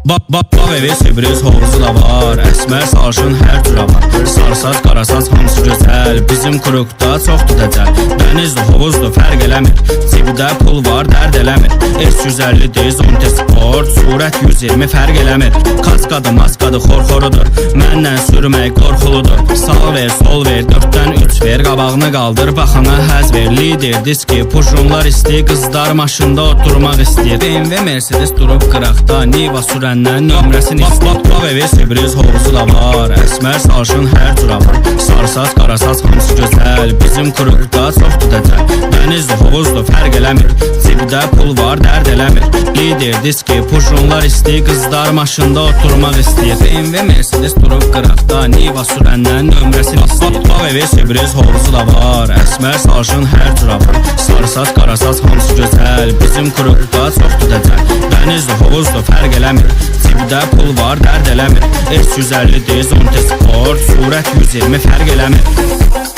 Bağ evi, Sibris hovuzu da var. Əsmər sarışın hər cürə var. Sarısaz, qarasaz hamısı gözəl. Bizim kurukda çoxdur dəcəl. Dənizdir, hovuzdur, fərq eləmir. Cibdə pul var, dərd eləmir. S150 diz, Unte Sport, Surət 120 fərq eləmir. Kaskadı, maskadı, xorxorudur. Məndən sürmək qorxuludur. Sağ ver, sol ver, 4-dən 3 ver. Qabağını qaldır, baxana həz ver. Lider, diski, pujunlar istəyir. Qızlar maşında oturmaq istəyir. BMW, Mercedes durub qıraqda. Niva sürəndən nömrəsini istəyir. Bağ evi, Sibris hovuzu da var. Əsmər sarışın hər cürə var. Sarısaz, qarasaz hamısı gözəl. Bizim kurukda çoxdur dəcəl. Dənizdir, hovuzdur, fərq eləmir. Cibdə pul var, dərd eləmir. Lider, diski, pujunlar istəyir. Qızlar maşında oturmaq istəyir. BMW, Mercedes durub qıraqda. Niva sürəndən nömrəsini istəyir. Bağ evi, Sibris hovuzu da var. Əsmər sarışın hər cürə var. Sarısaz, qarasaz hamısı gözəl. Bizim kurukda çoxdur dəcəl. Dənizdir, hovuzdur, fərq eləmir. Cibdə pul var, dərd eləmir. S150 diz, Unte Sport, Surət 120 fərq eləmir.